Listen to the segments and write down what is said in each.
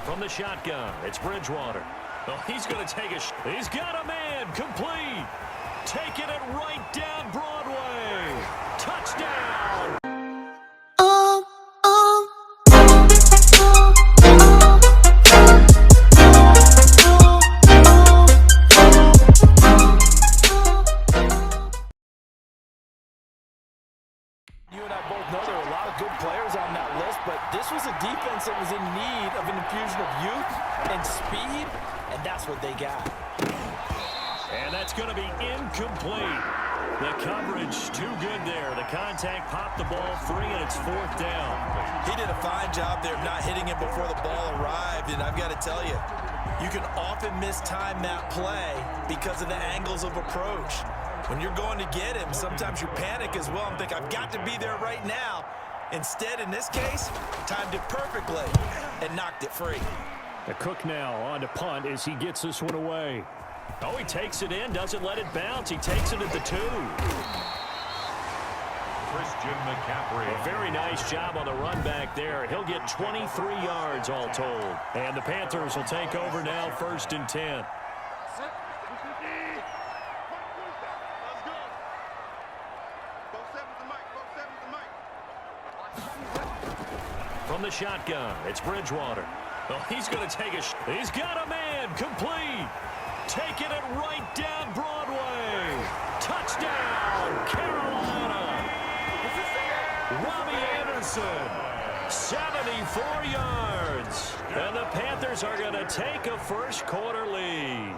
From the shotgun, it's Bridgewater. Oh, he's going to take a he's got a man, complete. Taking it right down Broadway. Touchdown. You and I both know there are a lot of good players on that list, but this was a defense that was in need of an infusion of youth and speed, and that's what they got. And that's going to be incomplete. The coverage too good there. The contact popped the ball free, and it's 4th down. He did a fine job there of not hitting it before the ball arrived, and I've got to tell you, you can often mistime that play because of the angles of approach. When you're going to get him, sometimes you panic as well and think, I've got to be there right now. Instead, in this case, timed it perfectly and knocked it free. The Cook now on to punt as he gets this one away. Oh, he takes it in, doesn't let it bounce. He takes it at the 2. Christian McCaffrey. A very nice job on the run back there. He'll get 23 yards all told. And the Panthers will take over now, 1st and 10. From the shotgun, it's Bridgewater. Oh, he's going to take a he's got a man, complete. Taking it right down Broadway. Touchdown, Carolina. Robbie Anderson, 74 yards. And the Panthers are going to take a first-quarter lead.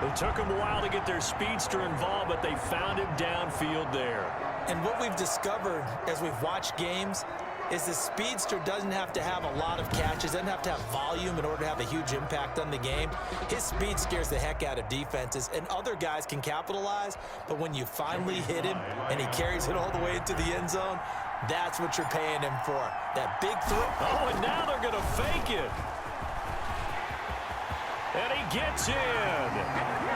It took them a while to get their speedster involved, but they found him downfield there. And what we've discovered as we've watched games is the speedster doesn't have to have a lot of catches, doesn't have to have volume in order to have a huge impact on the game. His speed scares the heck out of defenses, and other guys can capitalize, but when you finally hit him and he carries it all the way into the end zone, that's what you're paying him for. That big throw. Oh, and now they're going to fake it. And he gets in.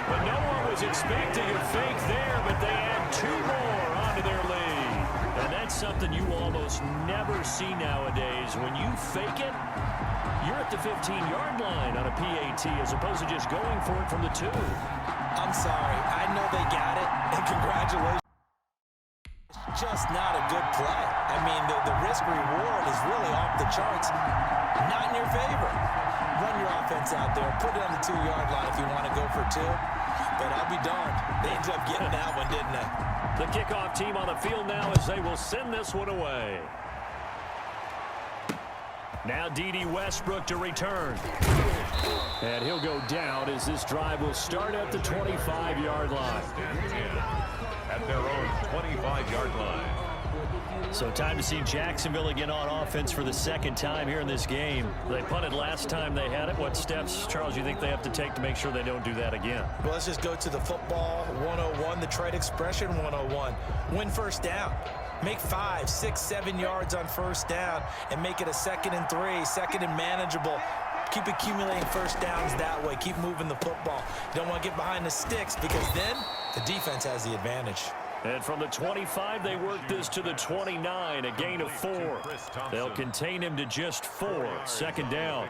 But no one was expecting a fake there, but they add 2 more onto their lead. And that's something you almost never see nowadays. When you fake it, you're at the 15-yard line on a PAT as opposed to just going for it from the 2. I'm sorry. I know they got it, and congratulations. Just not a good play. I mean, the risk-reward is really off the charts. Not in your favor. Run your offense out there. Put it on the 2-yard line if you want to go for 2. But I'll be darned. They ended up getting that one, didn't they? The kickoff team on the field now as they will send this one away. Now D.D. Westbrook to return. And he'll go down as this drive will start at the 25-yard line. At their own 25-yard line. So time to see Jacksonville again on offense for the 2nd time here in this game. They punted last time they had it. What steps, Charles, you think they have to take to make sure they don't do that again? Well, let's just go to the football 101, the trade expression 101. Win first down. Make 5, 6, 7 yards on first down and make it a 2nd and 3, 2nd and manageable. Keep accumulating first downs that way. Keep moving the football. You don't want to get behind the sticks because then the defense has the advantage. And from the 25, they work this to the 29, a gain of 4. They'll contain him to just 4. 2nd down.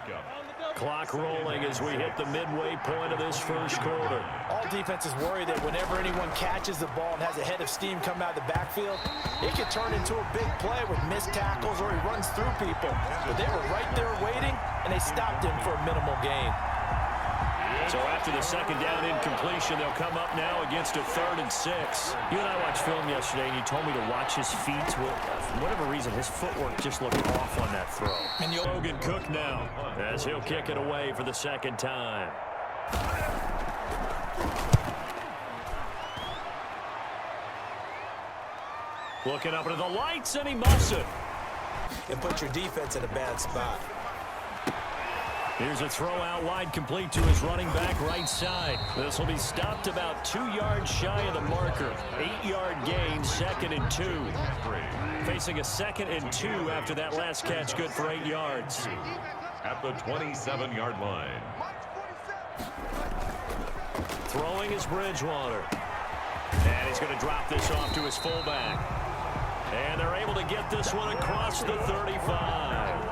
Clock rolling as we hit the midway point of this first quarter. All defenses worry that whenever anyone catches the ball and has a head of steam come out of the backfield, it could turn into a big play with missed tackles or he runs through people. But they were right there waiting, and they stopped him for a minimal gain. So after the 2nd down incompletion, they'll come up now against a 3rd and 6. You and I watched film yesterday, and you told me to watch his feet. Well, for whatever reason, his footwork just looked off on that throw. And Logan Cook now, as he'll kick it away for the 2nd time. Looking up into the lights, and he muffs it. And put your defense in a bad spot. Here's a throw out wide, complete to his running back right side. This will be stopped about 2 yards shy of the marker. 8-yard gain, 2nd and 2. Facing a 2nd and 2 after that last catch, good for 8 yards. At the 27-yard line. Throwing is Bridgewater. And he's going to drop this off to his fullback. And they're able to get this one across the 35.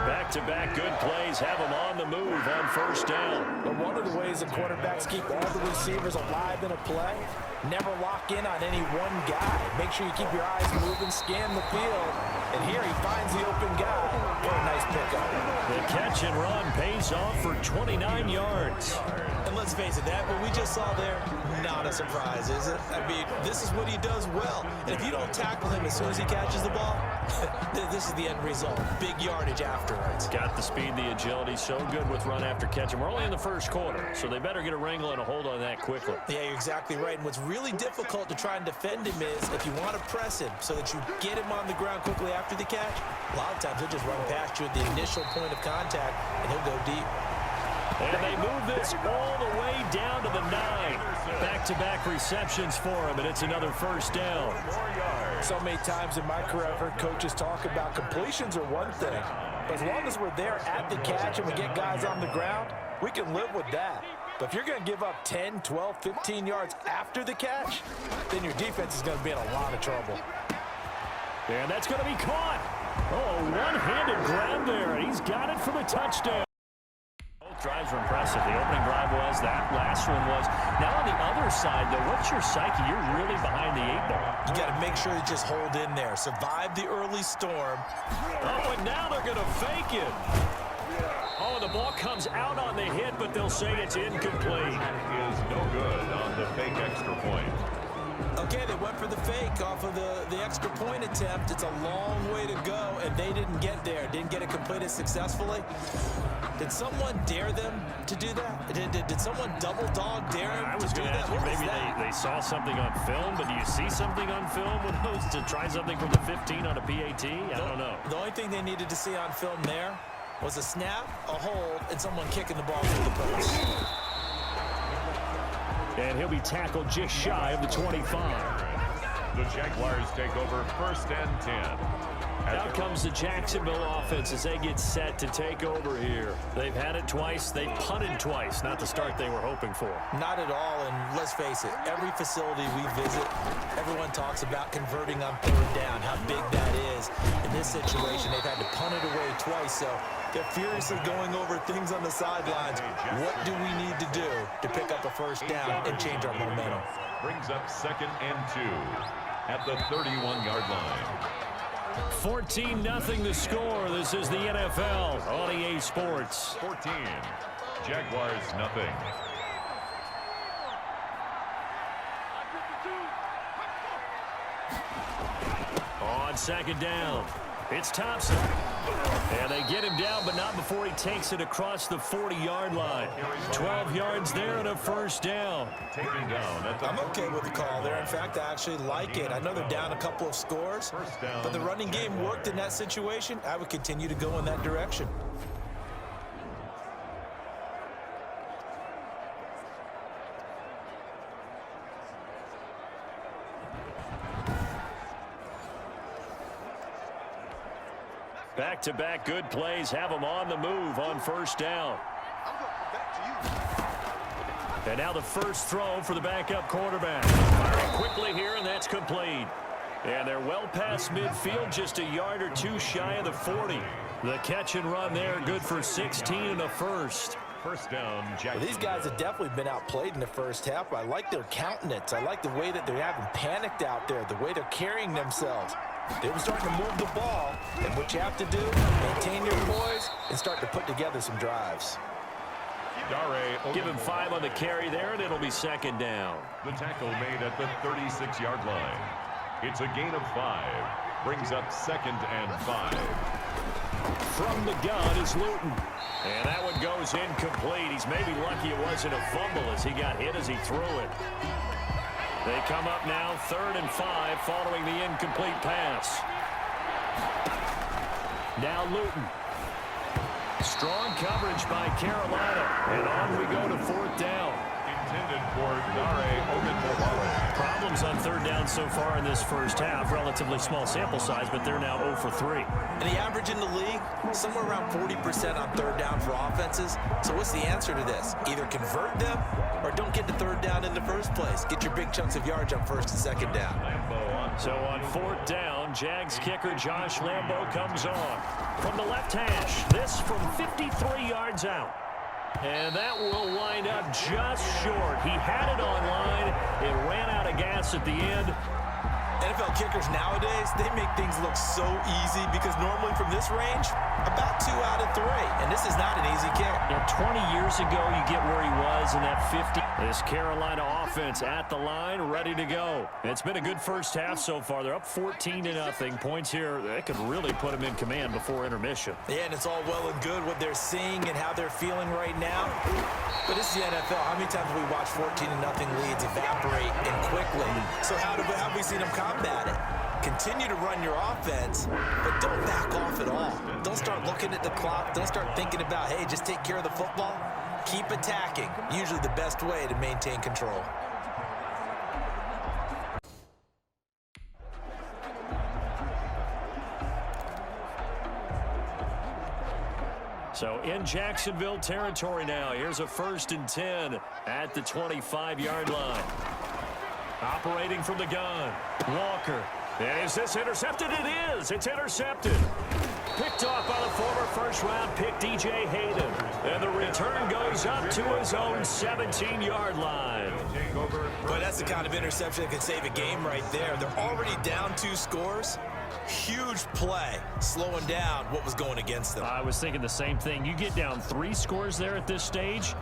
Back Back-to-back good plays have them on the move on first down. But one of the ways the quarterbacks keep all the receivers alive in a play, never lock in on any one guy. Make sure you keep your eyes moving, scan the field, and here he finds the open guy. What a nice pickup. The catch and run pays off for 29 yards. And let's face it, that what we just saw there, not a surprise, is it? I mean, this is what he does well. And if you don't tackle him as soon as he catches the ball, this is the end result. Big yardage afterwards. Got the speed, the agility, so good with run after catch. And we're only in the first quarter, so they better get a wrangle and a hold on that quickly. Yeah, you're exactly right. And what's really difficult to try and defend him is if you want to press him so that you get him on the ground quickly after the catch, a lot of times he'll just run past you at the initial point of contact, and he'll go deep. And they move this all the way down to the 9. Back-to-back receptions for him, and it's another first down. So many times in my career, I've heard coaches talk about completions are one thing, but as long as we're there at the catch and we get guys on the ground, we can live with that. But if you're going to give up 10, 12, 15 yards after the catch, then your defense is going to be in a lot of trouble. And that's going to be caught. Oh, one-handed grab there. He's got it for the touchdown. Both drives were impressive. The opening drive was, that last one was. Now on the other side, though, what's your psyche? You're really behind the 8 ball. You got to make sure you just hold in there. Survive the early storm. Oh, and now they're going to fake it. Oh, the ball comes out on the hit, but they'll say it's incomplete. Is no good on the fake extra point. Okay, they went for the fake off of the extra point attempt. It's a long way to go, and they didn't get there. Didn't get it completed successfully. Did someone dare them to do that? Did someone double dog dare them to do that? Maybe they saw something on film, but do you see something on film with those to try something from the 15 on a PAT? I don't know. The only thing they needed to see on film there was a snap, a hold, and someone kicking the ball through the post. And he'll be tackled just shy of the 25. The Jaguars take over 1st and 10. Out comes the Jacksonville offense as they get set to take over here. They've had it twice. They've punted twice. Not the start they were hoping for. Not at all, and let's face it, every facility we visit, everyone talks about converting on 3rd down, how big that is. In this situation, they've had to punt it away twice, so they're furiously going over things on the sidelines. What do we need to do to pick up a 1st down and change our momentum? Brings up 2nd and 2 at the 31-yard line. 14-0 the score. This is the NFL on EA Sports. 14. Jaguars nothing. On 2nd down, it's Thompson. And they get him down, but not before he takes it across the 40-yard line. 12 yards there and a 1st down. Taken down at the I'm okay with the call there. In fact, I actually like it. I know they're down a couple of scores, but the running game worked in that situation. I would continue to go in that direction. Back-to-back good plays have them on the move on 1st down. And now the first throw for the backup quarterback. Firing quickly here, and that's complete. And they're well past midfield, just a yard or two shy of the 40. The catch and run there, good for 16 and a 1st. 1st down, Jacksonville. Well, these guys have definitely been outplayed in the first half. I like their countenance. I like the way that they haven't panicked out there, the way they're carrying themselves. They were starting to move the ball, and what you have to do, maintain your poise and start to put together some drives. Give him 5 on the carry there, and it'll be 2nd down. The tackle made at the 36-yard line. It's a gain of 5. Brings up 2nd and 5. From the gun is Luton. And that one goes incomplete. He's maybe lucky it wasn't a fumble as he got hit as he threw it. They come up now 3rd and 5 following the incomplete pass. Now Luton. Strong coverage by Carolina. And on we go to 4th down. Intended for Dare Ogunbowale. Problems on 3rd down so far in this first half. Relatively small sample size, but they're now 0 for 3. And the average in the league, somewhere around 40% on 3rd down for offenses. So what's the answer to this? Either convert them or don't get to 3rd down in the first place. Get your big chunks of yards on 1st and 2nd down. Lambeau on So on 4th down, Jags kicker Josh Lambo comes on. From the left hash, this from 53 yards out. And that will wind up just short. He had it on line. It ran out of gas at the end. NFL kickers nowadays, they make things look so easy because normally from this range, about 2 out of 3. And this is not an easy kick. Yeah, 20 years ago, you get where he was in that 50. This Carolina offense at the line, ready to go. It's been a good first half so far. They're up 14-0. Points here, that could really put them in command before intermission. Yeah, and it's all well and good what they're seeing and how they're feeling right now. But this is the NFL. How many times have we watched 14-0 leads evaporate and quickly? So how have we seen them combat it? Continue to run your offense, but don't back off at all. Don't start looking at the clock. Don't start thinking about, hey, just take care of the football. Keep attacking. Usually the best way to maintain control. So in Jacksonville territory now. Here's a 1st and 10 at the 25-yard line. Operating from the gun, Walker. And is this intercepted? It is. It's intercepted. Picked off by the former first-round pick, DJ Hayden. And the return goes up to his own 17-yard line. But that's the kind of interception that could save a game right there. They're already down 2 scores. Huge play, slowing down what was going against them. I was thinking the same thing. You get down 3 scores there at this stage,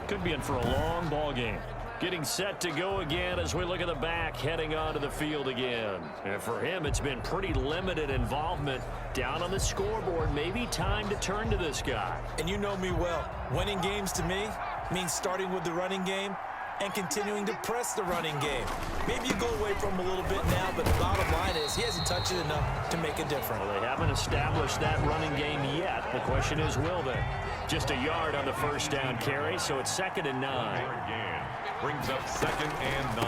could be in for a long ball game. Getting set to go again as we look at the back, heading onto the field again. And for him, it's been pretty limited involvement down on the scoreboard. Maybe time to turn to this guy. And you know me well. Winning games to me means starting with the running game and continuing to press the running game. Maybe you go away from him a little bit now, but the bottom line is he hasn't touched it enough to make a difference. Well, they haven't established that running game yet. The question is, will they? Just a yard on the 1st down carry, so it's 2nd and 9. Brings up 2nd and 9.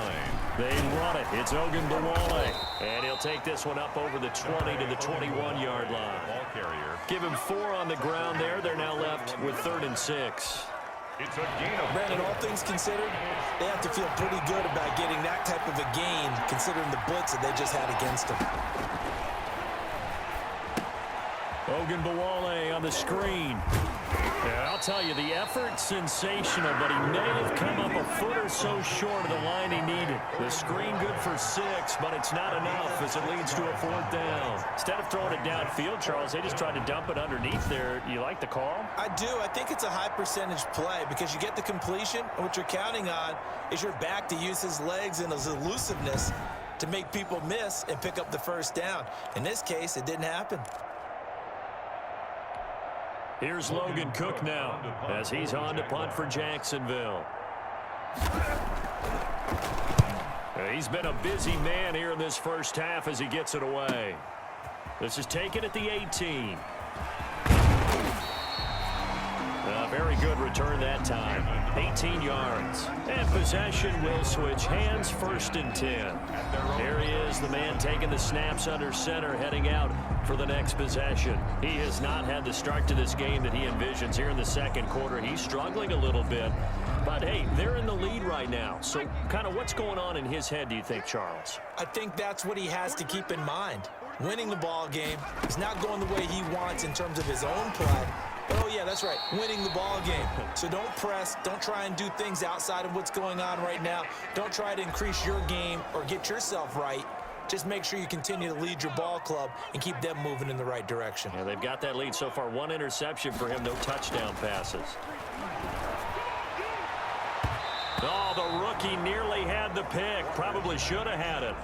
They run it. It's Ogunbowale. And he'll take this one up over the 20 to the 21-yard line. Ball carrier. Give him 4 on the ground there. They're now left with 3rd and 6. It's a gain of Brandon, all things considered, they have to feel pretty good about getting that type of a gain considering the blitz that they just had against them. Ogunbowale on the screen. Yeah, I'll tell you, the effort, sensational, but he may have come up a foot or so short of the line he needed. The screen good for 6, but it's not enough as it leads to a 4th down. Instead of throwing it downfield, Charles, they just tried to dump it underneath there. You like the call? I do. I think it's a high percentage play because you get the completion, and what you're counting on is your back to use his legs and his elusiveness to make people miss and pick up the 1st down. In this case, it didn't happen. Here's Logan Cook now as he's on to punt for Jacksonville. He's been a busy man here in this first half as he gets it away. This is taken at the 18. Very good return that time. 18 yards. And possession will switch hands, 1st and 10. Here he is, the man taking the snaps under center, heading out for the next possession. He has not had the start to this game that he envisions here in the 2nd quarter. He's struggling a little bit. But, hey, they're in the lead right now. So kind of what's going on in his head, do you think, Charles? I think that's what he has to keep in mind. Winning the ball game. He's not going the way he wants in terms of his own play. Oh, yeah, that's right. Winning the ball game. So don't press. Don't try and do things outside of what's going on right now. Don't try to increase your game or get yourself right. Just make sure you continue to lead your ball club and keep them moving in the right direction. Yeah, they've got that lead so far. 1 interception for him, no touchdown passes. Oh, the rookie nearly had the pick. Probably should have had it.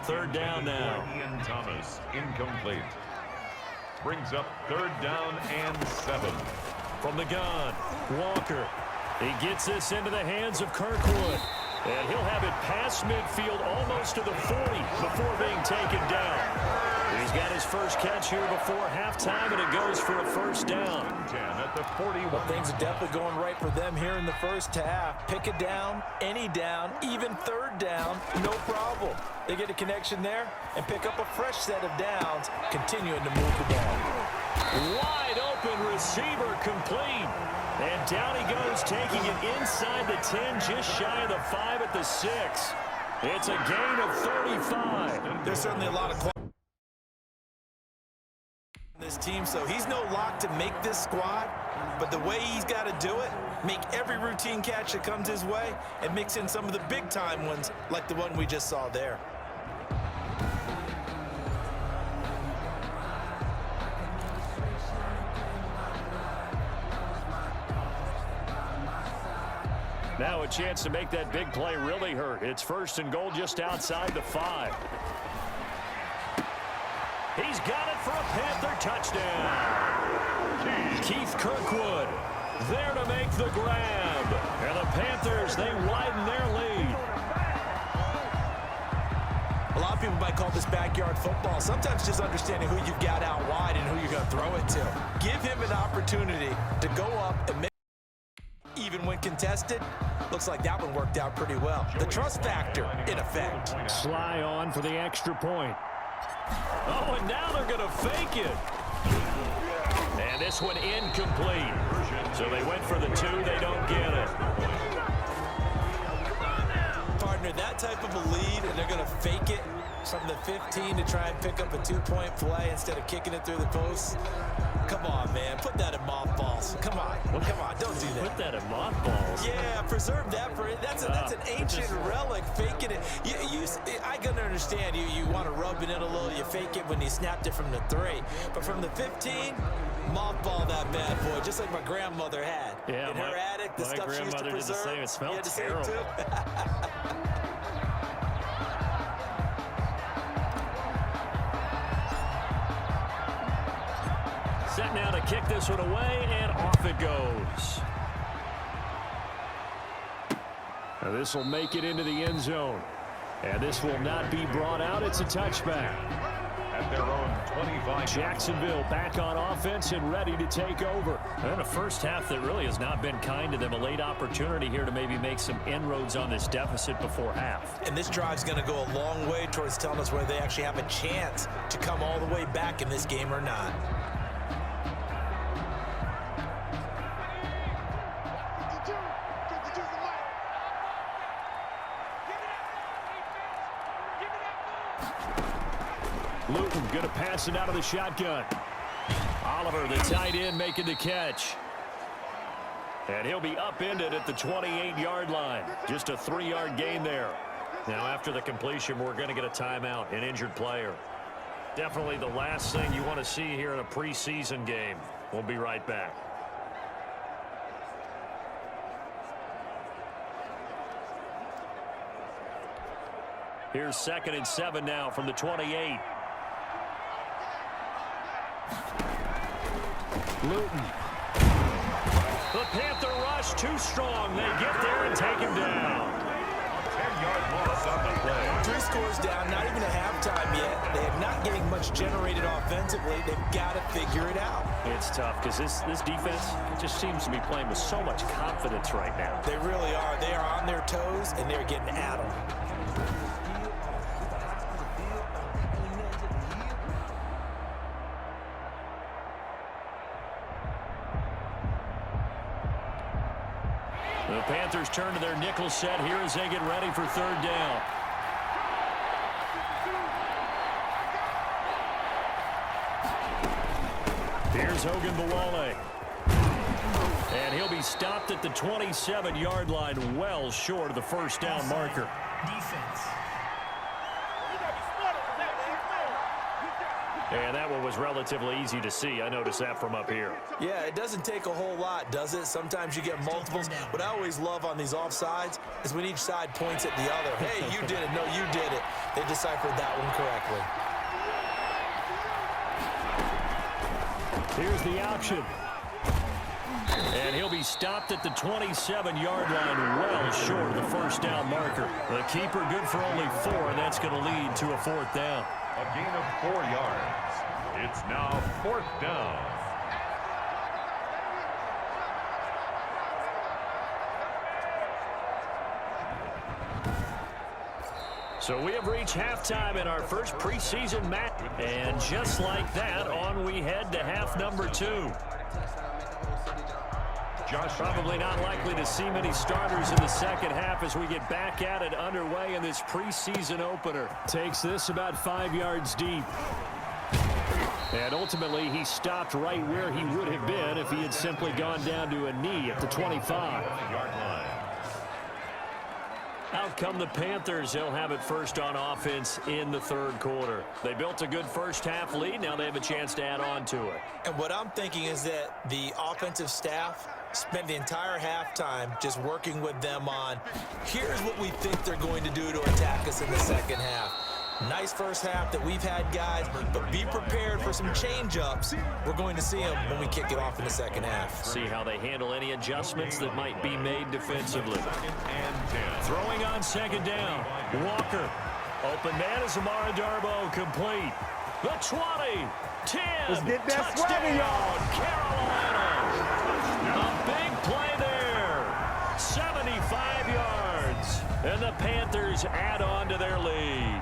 3rd down now. Ian Thomas, incomplete. Brings up 3rd down and 7. From the gun, Walker. He gets this into the hands of Kirkwood. And he'll have it past midfield almost to the 40 before being taken down. He's got his first catch here before halftime, and it goes for a 1st down. 10 at the 41. Well, things are definitely going right for them here in the first half. Pick a down, any down, even 3rd down, no problem. They get a connection there and pick up a fresh set of downs, continuing to move the ball. Wide open receiver complete. And down he goes, taking it inside the 10, just shy of the 5 at the 6. It's a gain of 35. There's certainly a lot of quality in this team, so he's no lock to make this squad, but the way he's got to do it, make every routine catch that comes his way, and mix in some of the big-time ones like the one we just saw there. Now a chance to make that big play really hurt. It's 1st and goal just outside the 5. He's got it for a Panther touchdown. Keith Kirkwood there to make the grab. And the Panthers, they widen their lead. A lot of people might call this backyard football. Sometimes just understanding who you've got out wide and who you're going to throw it to. Give him an opportunity to go up and make even when contested. Looks like that one worked out pretty well. The trust factor in effect. Sly on for the extra point. Oh, and now they're going to fake it. And this one incomplete. So they went for the 2. They don't get it. Partner, that type of a lead, and they're going to fake it from the 15 to try and pick up a 2-point play instead of kicking it through the post. Come on, man. Put that in mothballs. Come on. Come on. Don't do that. Put that in mothballs. Yeah, preserve that for it. That's an ancient relic. Faking it. I can understand. You want to rub it in a little. You fake it when you snapped it from the 3. But from the 15, mothball that bad boy, just like my grandmother had. Yeah, in her attic, the stuff she used to preserve. Did the same. It smelled terrible. Set now to kick this one away, and off it goes. Now this will make it into the end zone. And this will not be brought out. It's a touchback. At their own 25. Jacksonville back on offense and ready to take over. And a first half that really has not been kind to them. A late opportunity here to maybe make some inroads on this deficit before half. And this drive's going to go a long way towards telling us whether they actually have a chance to come all the way back in this game or not. Luton going to pass it out of the shotgun. Oliver, the tight end, making the catch. And he'll be upended at the 28-yard line. Just a 3-yard gain there. Now, after the completion, we're going to get a timeout, an injured player. Definitely the last thing you want to see here in a preseason game. We'll be right back. Here's 2nd and 7 now from the 28. Luton. The Panther rush too strong. They get there and take him down. 10-yard loss on the play. 3 scores down, not even a halftime yet. They are not getting much generated offensively. They've got to figure it out. It's tough because this defense just seems to be playing with so much confidence right now. They really are. They are on their toes, and they're getting at them. The Panthers turn to their nickel set here as they get ready for 3rd down. Here's Hogan Bawale. And he'll be stopped at the 27-yard line, well short of the 1st down marker. Defense. And that one was relatively easy to see. I noticed that from up here. Yeah, it doesn't take a whole lot, does it? Sometimes you get multiples. What I always love on these offsides is when each side points at the other. Hey, you did it. No, you did it. They deciphered that one correctly. Here's the option. And he'll be stopped at the 27-yard line, well short of the 1st down marker. The keeper good for only 4, and that's going to lead to a 4th down. A gain of 4 yards. It's now 4th down. So we have reached halftime in our first preseason match. And just like that, on we head to half number 2. Josh. Probably not likely to see many starters in the second half as we get back at it underway in this preseason opener. Takes this about 5 yards deep. And ultimately, he stopped right where he would have been if he had simply gone down to a knee at the 25. Out come the Panthers. They'll have it first on offense in the third quarter. They built a good first half lead. Now they have a chance to add on to it. And what I'm thinking is that the offensive staff spent the entire halftime just working with them on, here's what we think they're going to do to attack us in the second half. Nice first half that we've had, guys, but be prepared for some change-ups. We're going to see them when we kick it off in the second half. See how they handle any adjustments that might be made defensively. Throwing on second down. Walker. Open man is Amara Darboh, complete. The 20. 10. Let's get that swagger, y'all. Carolina. A big play there. 75 yards. And the Panthers add on to their lead.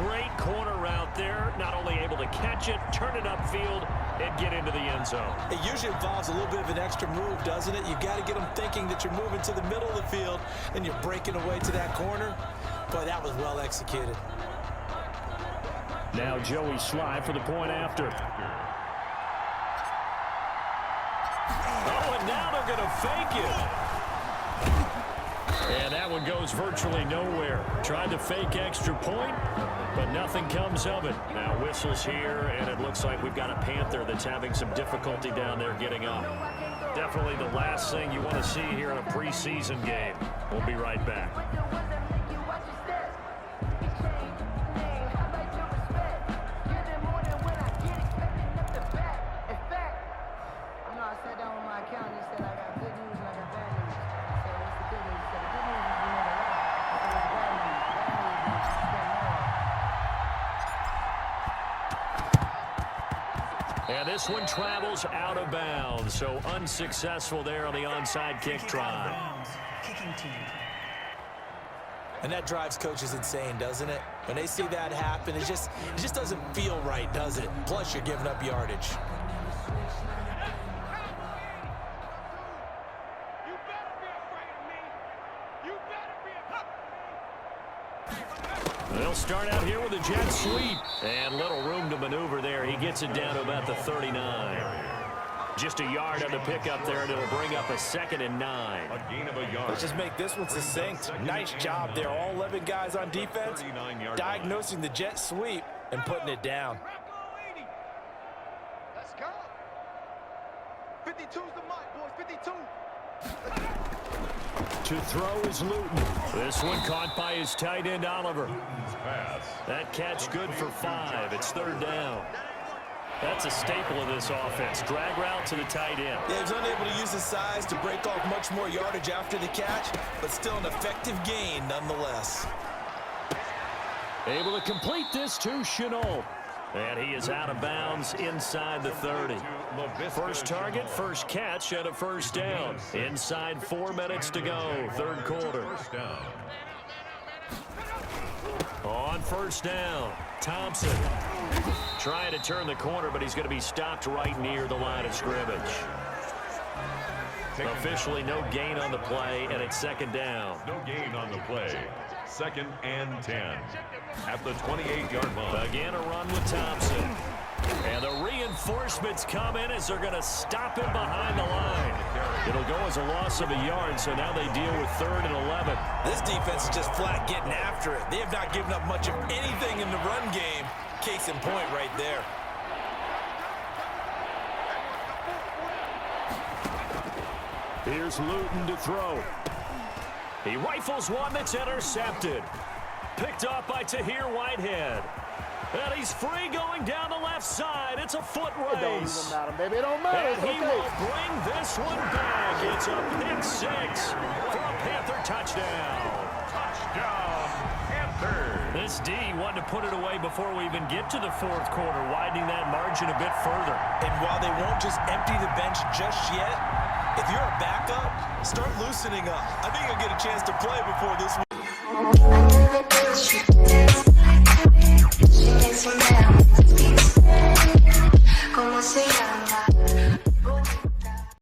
Great corner route there. Not only able to catch it, turn it upfield, and get into the end zone. It usually involves a little bit of an extra move, doesn't it? You've got to get them thinking that you're moving to the middle of the field and you're breaking away to that corner. Boy, that was well executed. Now Joey Sly for the point after. Oh, and now they're going to fake it. And that one goes virtually nowhere. Tried to fake extra point, but nothing comes of it. Now whistles here, and it looks like we've got a Panther that's having some difficulty down there getting up. Definitely the last thing you want to see here in a preseason game. We'll be right back. And this one travels out of bounds, so unsuccessful there on the onside kick try. And that drives coaches insane, doesn't it? When they see that happen, it just doesn't feel right, does it? Plus, you're giving up yardage. They'll start out here with a jet sweep. And little room to maneuver there. He gets it down to about the 39. Just a yard on the pickup there, and it'll bring up a 2nd and 9. A gain of a yard. Let's just make this one succinct. Nice job there. All 11 guys on defense diagnosing the jet sweep and putting it down. Let's go. 52's the mark, boys. 52. To throw is Luton. This one caught by his tight end, Oliver. Pass. That catch good for 5. It's 3rd down. That's a staple of this offense. Drag route to the tight end. Yeah, he was unable to use his size to break off much more yardage after the catch, but still an effective gain nonetheless. Able to complete this to Chenault. And he is out of bounds inside the 30. First target, first catch, and a 1st down. Inside 4 minutes to go, 3rd quarter. On 1st down, Thompson. Trying to turn the corner, but he's going to be stopped right near the line of scrimmage. Officially no gain on the play, and it's 2nd down. No gain on the play. 2nd and 10. At the 28-yard line. Again, a run with Thompson. And the reinforcements come in as they're going to stop him behind the line. It'll go as a loss of a yard, so now they deal with 3rd and 11. This defense is just flat getting after it. They have not given up much of anything in the run game. Case in point right there. Here's Luton to throw. He rifles one that's intercepted. Picked off by Tahir Whitehead. And he's free going down the left side. It's a foot race. It don't even matter, baby. It don't matter. And he will bring this one back. It's a pick 6 for a Panther touchdown. Touchdown, Panthers. This D wanted to put it away before we even get to the 4th quarter, widening that margin a bit further. And while they won't just empty the bench just yet, if you're a backup, start loosening up. I think you'll get a chance to play before this week. ¿Cómo se llama?